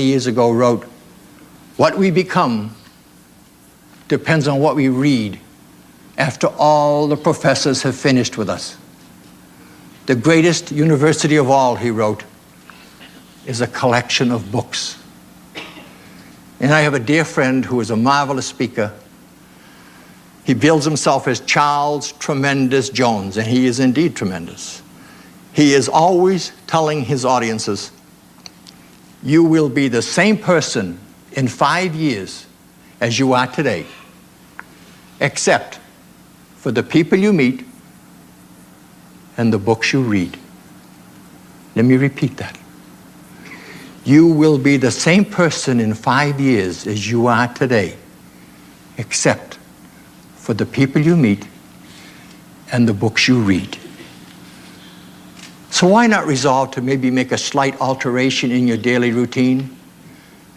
years ago wrote, "What we become depends on what we read after all the professors have finished with us. The greatest university of all," he wrote, "is a collection of books." And I have a dear friend who is a marvelous speaker. He bills himself as Charles Tremendous Jones, and he is indeed tremendous. He is always telling his audiences, "You will be the same person in 5 years as you are today, except for the people you meet and the books you read." Let me repeat that. You will be the same person in 5 years as you are today, except for the people you meet and the books you read. So why not resolve to maybe make a slight alteration in your daily routine?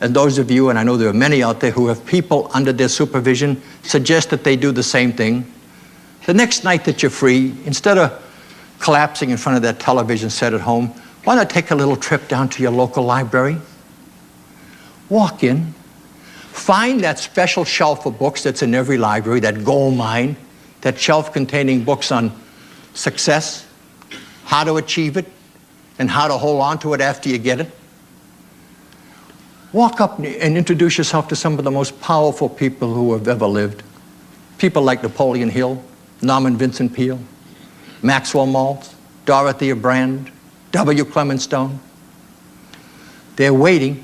And those of you, and I know there are many out there who have people under their supervision, suggest that they do the same thing. The next night that you're free, instead of collapsing in front of that television set at home, why not take a little trip down to your local library? Walk in, find that special shelf of books that's in every library, that gold mine, that shelf containing books on success, how to achieve it, and how to hold on to it after you get it. Walk up and introduce yourself to some of the most powerful people who have ever lived. People like Napoleon Hill, Norman Vincent Peale, Maxwell Maltz, Dorothea Brand, W. Clement Stone. They're waiting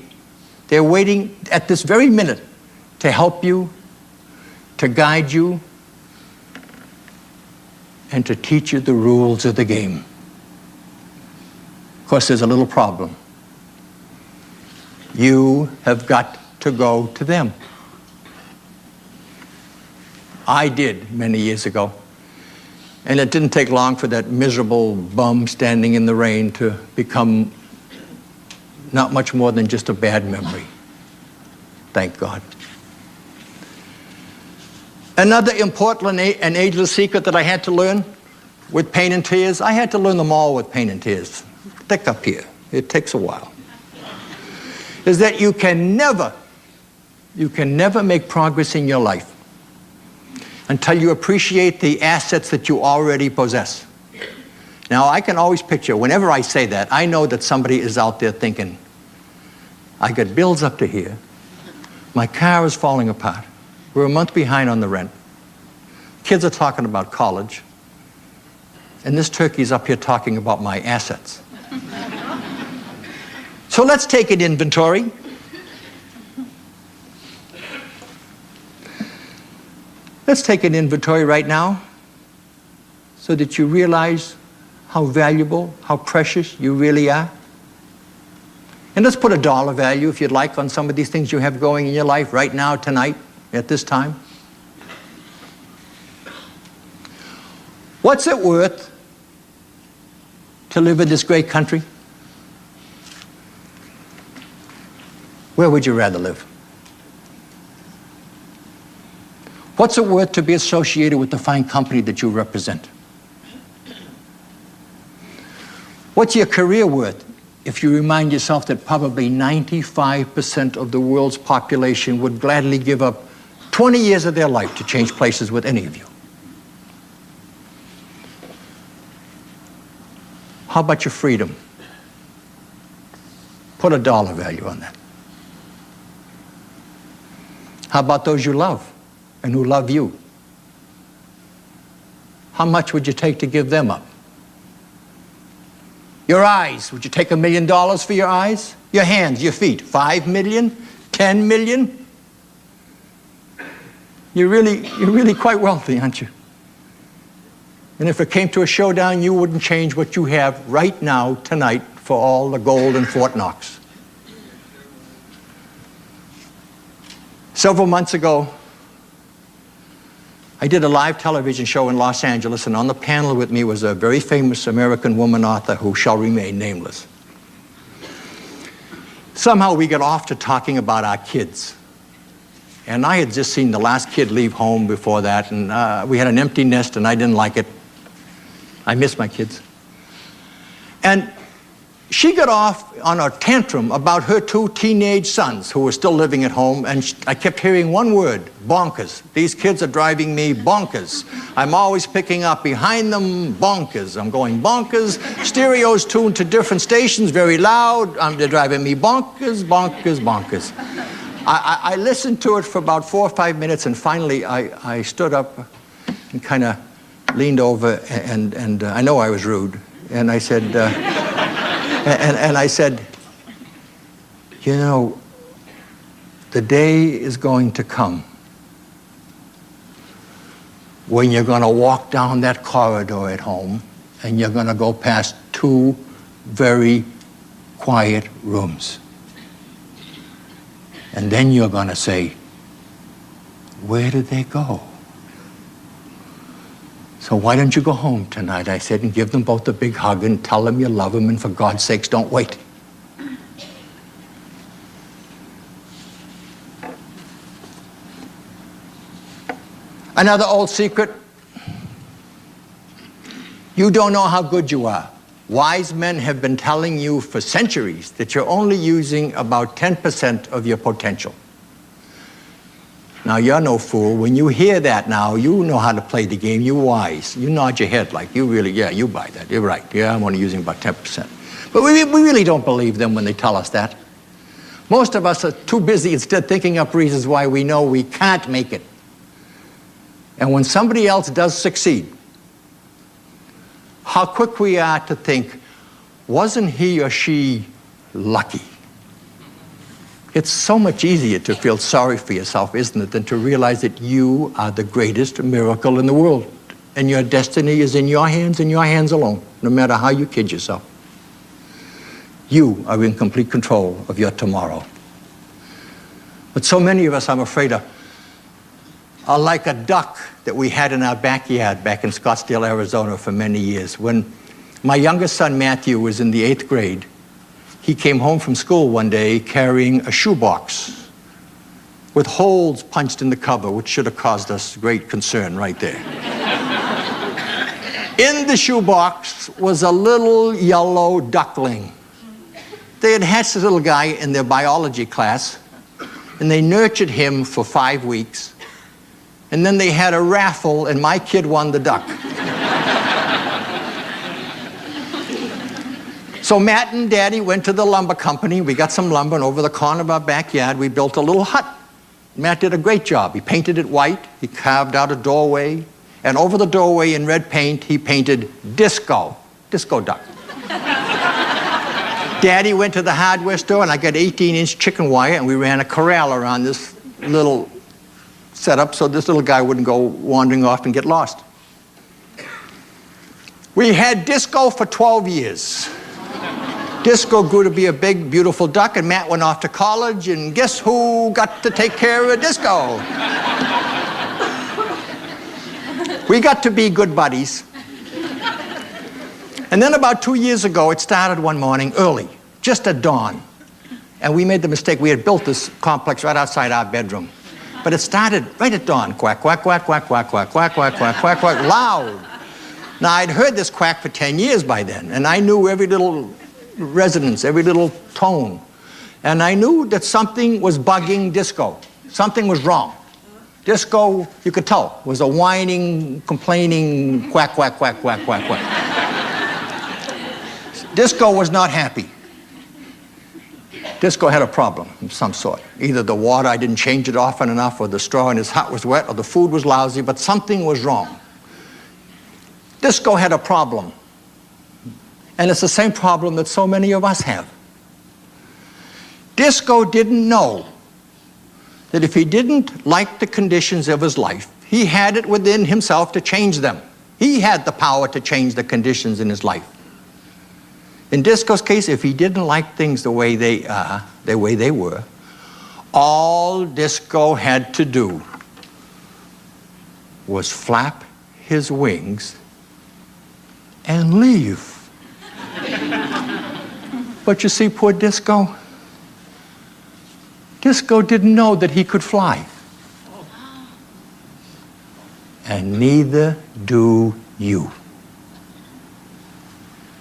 at this very minute to help you, to guide you, and to teach you the rules of the game. Of course, there's a little problem. You have got to go to them. I did many years ago. And it didn't take long for that miserable bum standing in the rain to become not much more than just a bad memory. Thank God. Another important and ageless secret that I had to learn with pain and tears, I had to learn them all with pain and tears. Thick up here. It takes a while. Is that you can never make progress in your life until you appreciate the assets that you already possess. Now, I can always picture, whenever I say that, I know that somebody is out there thinking, I got bills up to here, my car is falling apart, we're a month behind on the rent, kids are talking about college, and this turkey's up here talking about my assets. So let's take an inventory. Let's take an inventory right now so that you realize how valuable, how precious you really are. And let's put a dollar value, if you'd like, on some of these things you have going in your life right now, tonight, at this time. What's it worth to live in this great country? Where would you rather live? What's it worth to be associated with the fine company that you represent? What's your career worth if you remind yourself that probably 95% of the world's population would gladly give up 20 years of their life to change places with any of you? How about your freedom? Put a dollar value on that. How about those you love and who love you? How much would you take to give them up? Your eyes, would you take $1 million for your eyes? Your hands, your feet, 5 million, 10 million? You're really quite wealthy, aren't you? And if it came to a showdown, you wouldn't change what you have right now, tonight, for all the gold in Fort Knox. Several months ago, I did a live television show in Los Angeles, and on the panel with me was a very famous American woman author who shall remain nameless. Somehow we got off to talking about our kids. And I had just seen the last kid leave home before that, and we had an empty nest, and I didn't like it. I miss my kids. And she got off on a tantrum about her 2 teenage sons who were still living at home, and I kept hearing one word, bonkers. These kids are driving me bonkers. I'm always picking up behind them, bonkers. I'm going bonkers. Stereos tuned to different stations, very loud. They're driving me bonkers, bonkers, bonkers. I listened to it for about 4 or 5 minutes, and finally I stood up and kind of leaned over, and I know I was rude, and I said, and I said, you know, the day is going to come when you're going to walk down that corridor at home and you're going to go past 2 very quiet rooms. And then you're going to say, where did they go? So why don't you go home tonight, I said, and give them both a big hug and tell them you love them, and for God's sakes, don't wait. Another old secret. You don't know how good you are. Wise men have been telling you for centuries that you're only using about 10% of your potential. Now, you're no fool. When you hear that now, you know how to play the game. You're wise. You nod your head like, you really, yeah, you buy that. You're right. Yeah, I'm only using about 10%. But we really don't believe them when they tell us that. Most of us are too busy instead thinking up reasons why we know we can't make it. And when somebody else does succeed, how quick we are to think, wasn't he or she lucky? It's so much easier to feel sorry for yourself, isn't it, than to realize that you are the greatest miracle in the world. And your destiny is in your hands and your hands alone, no matter how you kid yourself. You are in complete control of your tomorrow. But so many of us, I'm afraid, are like a duck that we had in our backyard back in Scottsdale, Arizona for many years. When my youngest son, Matthew, was in the 8th grade, he came home from school one day carrying a shoebox with holes punched in the cover, which should have caused us great concern right there. In the shoebox was a little yellow duckling. They had hatched this little guy in their biology class, and they nurtured him for 5 weeks. And then they had a raffle, and my kid won the duck. So Matt and Daddy went to the lumber company. We got some lumber, and over the corner of our backyard, we built a little hut. Matt did a great job. He painted it white. He carved out a doorway. And over the doorway in red paint, he painted disco duck. Daddy went to the hardware store, and I got 18-inch chicken wire, and we ran a corral around this little setup so this little guy wouldn't go wandering off and get lost. We had Disco for 12 years. Disco grew to be a big, beautiful duck, and Matt went off to college, and guess who got to take care of Disco? We got to be good buddies. And then about 2 years ago, it started one morning early, just at dawn. And we made the mistake, we had built this complex right outside our bedroom. But it started right at dawn, quack, quack, quack, quack, quack, quack, quack, quack, quack, quack, quack, loud. Now, I'd heard this quack for 10 years by then, and I knew every little resonance, every little tone. And I knew that something was bugging Disco. Something was wrong. Disco, you could tell, was a whining, complaining quack, quack, quack, quack, quack, quack. Disco was not happy. Disco had a problem of some sort. Either the water, I didn't change it often enough, or the straw in his hut was wet, or the food was lousy, but something was wrong. Disco had a problem. And it's the same problem that so many of us have. Disco didn't know that if he didn't like the conditions of his life, he had it within himself to change them. He had the power to change the conditions in his life. In Disco's case, if he didn't like things the way they are, the way they were, all Disco had to do was flap his wings and leave. But you see, poor Disco didn't know that he could fly. And neither do you.